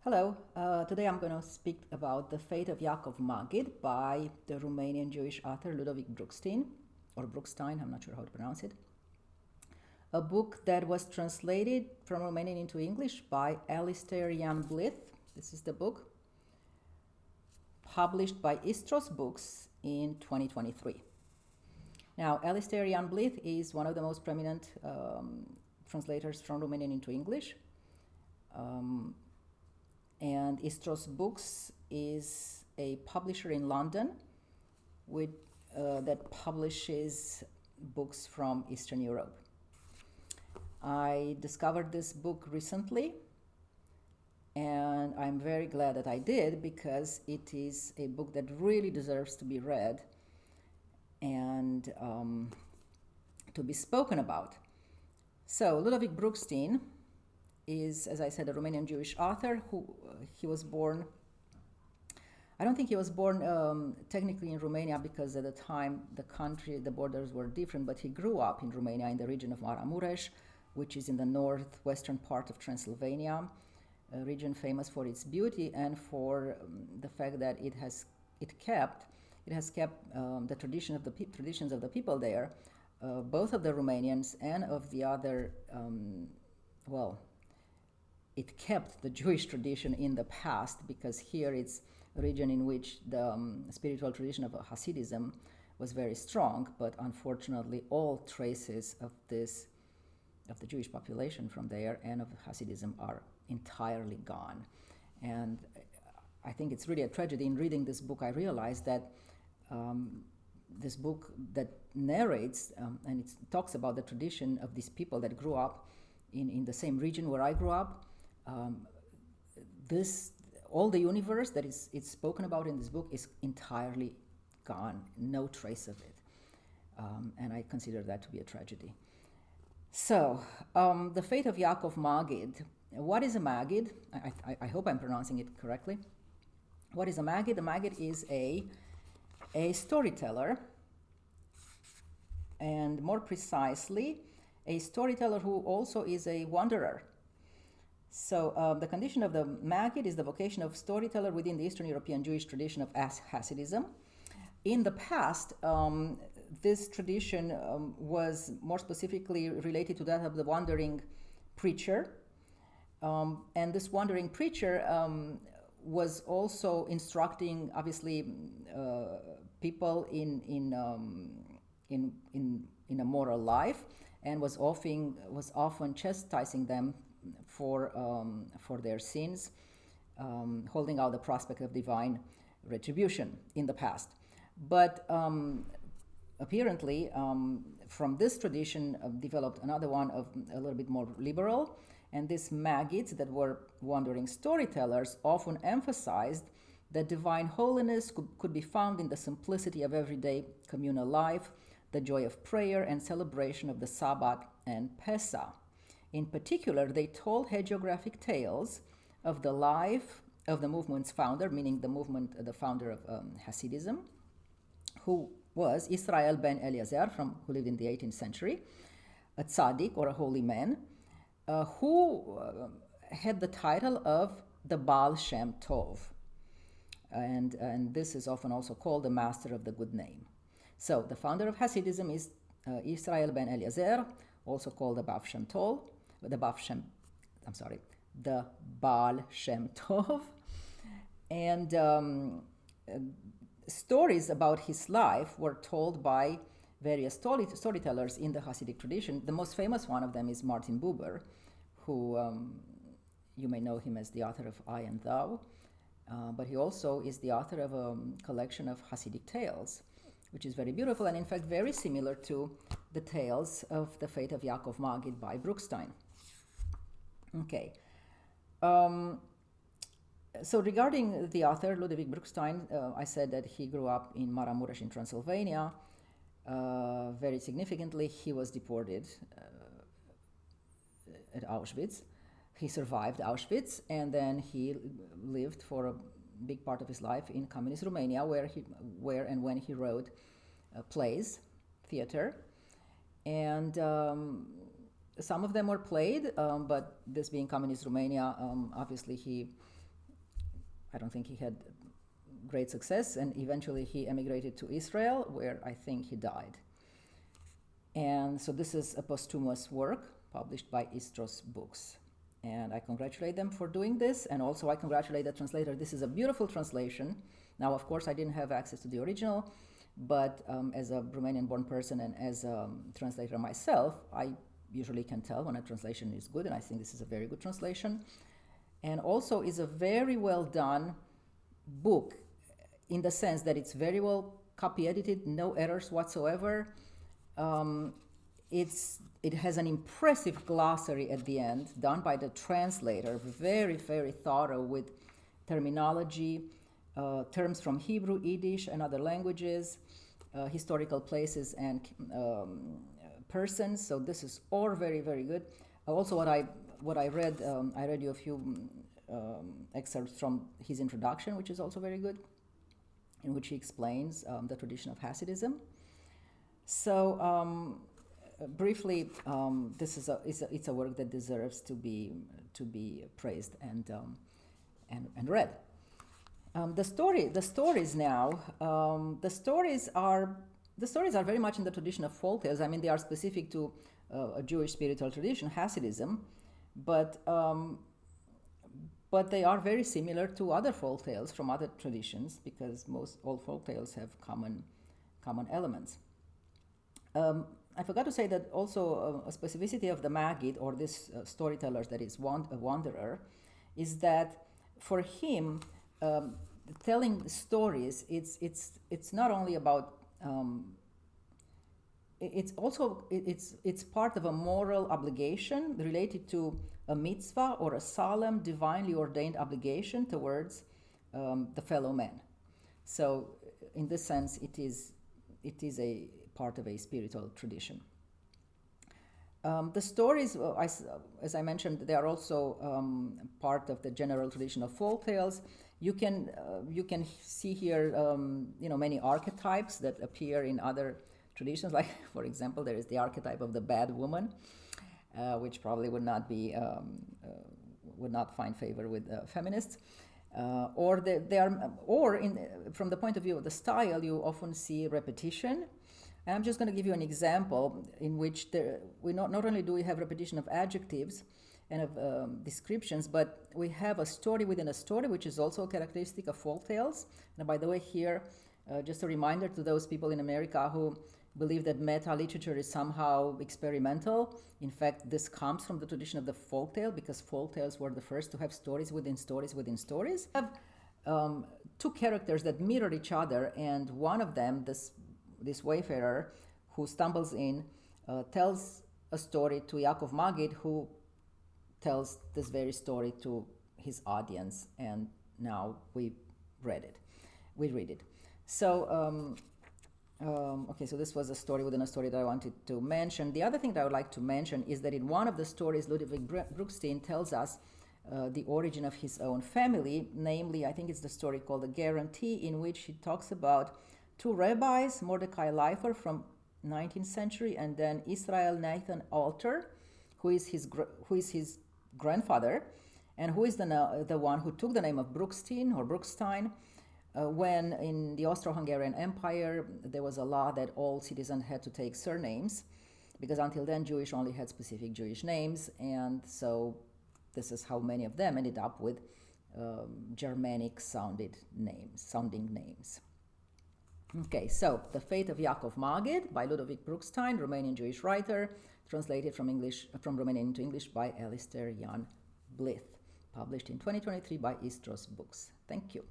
Hello, today I'm going to speak about The Fate of Yaakov Maggid by the Romanian Jewish author Ludovic Bruckstein, or Bruckstein, I'm not sure how to pronounce it. A book that was translated from Romanian into English by Alistair Ian Blyth. This is the book, published by Istros Books in 2023. Now, Alistair Ian Blyth is one of the most prominent translators from Romanian into English. And Istros Books is a publisher in London that publishes books from Eastern Europe. I discovered this book recently, and I'm very glad that I did, because it is a book that really deserves to be read and to be spoken about. So, Ludovic Bruckstein is, as I said, a Romanian Jewish author he was born. I don't think he was born technically in Romania, because at the time the borders were different, but he grew up in Romania in the region of Maramureș, which is in the northwestern part of Transylvania, a region famous for its beauty and for the fact that it has kept the traditions of the people there, both of the Romanians and of the other. It kept the Jewish tradition in the past, because here it's a region in which the spiritual tradition of Hasidism was very strong, but unfortunately all traces of the Jewish population from there and of Hasidism are entirely gone. And I think it's really a tragedy. In reading this book, I realized that this book that narrates and it talks about the tradition of these people that grew up in the same region where I grew up. All the universe that it's spoken about in this book is entirely gone, no trace of it, and I consider that to be a tragedy. So, the Fate of Yaakov Maggid. What is a Maggid? I hope I'm pronouncing it correctly. What is a Maggid? A Maggid is a storyteller, and more precisely, a storyteller who also is a wanderer. So the condition of the Maggid is the vocation of storyteller within the Eastern European Jewish tradition of Hasidism. In the past, this tradition was more specifically related to that of the wandering preacher. And this wandering preacher was also instructing, obviously, people in a moral life, and was often chastising them for their sins, holding out the prospect of divine retribution in the past. But apparently, from this tradition developed another one of a little bit more liberal, and these Maggids that were wandering storytellers often emphasized that divine holiness could be found in the simplicity of everyday communal life, the joy of prayer and celebration of the Sabbath and Pesach. In particular, they told hagiographic tales of the life of the movement's founder, meaning the founder of Hasidism, who was Israel ben Eliezer, who lived in the 18th century, a tzaddik, or a holy man, who had the title of the Baal Shem Tov. And this is often also called the master of the good name. So the founder of Hasidism is Israel ben Eliezer, also called the Baal Shem Tov. And stories about his life were told by various storytellers in the Hasidic tradition. The most famous one of them is Martin Buber, who you may know him as the author of I and Thou, but he also is the author of a collection of Hasidic tales, which is very beautiful and in fact very similar to the tales of the Fate of Yaakov Maggid by Bruckstein. Okay. So regarding the author, Ludovic Bruckstein, I said that he grew up in Maramureș in Transylvania. Very significantly, he was deported at Auschwitz. He survived Auschwitz, and then he lived for a big part of his life in communist Romania, where and when he wrote plays, theater, and some of them were played, but this being communist Romania, obviously he I don't think he had great success, and eventually he emigrated to Israel, where I think he died. And so this is a posthumous work published by Istros Books. And I congratulate them for doing this, and also I congratulate the translator. This is a beautiful translation. Now, of course, I didn't have access to the original, but as a Romanian-born person and as a translator myself, I usually can tell when a translation is good, and I think this is a very good translation. And also is a very well done book in the sense that it's very well copy edited, no errors whatsoever. It has an impressive glossary at the end done by the translator, very, very thorough with terminology, terms from Hebrew, Yiddish, and other languages, historical places and persons. So this is all very, very good. Also, what I read, I read you a few excerpts from his introduction, which is also very good, in which he explains the tradition of Hasidism. So briefly, this is it's a work that deserves to be praised and read. The stories are very much in the tradition of folk tales. I mean, they are specific to a Jewish spiritual tradition, Hasidism, but they are very similar to other folk tales from other traditions, because all folk tales have common elements. I forgot to say that also a specificity of the Maggid, or this storyteller that is a wanderer, is that for him, telling stories, it's not only about it's part of a moral obligation related to a mitzvah or a solemn, divinely ordained obligation towards the fellow man. So, in this sense, it is a part of a spiritual tradition. The stories, as I mentioned, they are also part of the general tradition of folk tales. You can see here, many archetypes that appear in other traditions. Like, for example, there is the archetype of the bad woman, which probably would not find favor with feminists. From the point of view of the style, you often see repetition. And I'm just going to give you an example in which not only do we have repetition of adjectives and of descriptions, but we have a story within a story, which is also a characteristic of folk tales. And by the way, here, just a reminder to those people in America who believe that meta literature is somehow experimental. In fact, this comes from the tradition of the folk tale, because folk tales were the first to have stories within stories within stories. We have two characters that mirror each other, and one of them, this wayfarer who stumbles in, tells a story to Yaakov Maggid, who tells this very story to his audience, and now we read it. So, okay, so this was a story within a story that I wanted to mention. The other thing that I would like to mention is that in one of the stories, Ludovic Bruckstein tells us the origin of his own family, namely, I think it's the story called The Guarantee, in which he talks about two rabbis, Mordecai Leifer from 19th century, and then Israel Nathan Alter, who is his grandfather, and who is the one who took the name of Bruckstein, when in the Austro-Hungarian Empire there was a law that all citizens had to take surnames, because until then Jewish only had specific Jewish names, and so this is how many of them ended up with Germanic sounding names. Okay, so The Fate of Yaakov Maggid by Ludovic Bruckstein, Romanian Jewish writer, translated from Romanian into English by Alistair Ian Blyth, published in 2023 by Istros Books. Thank you.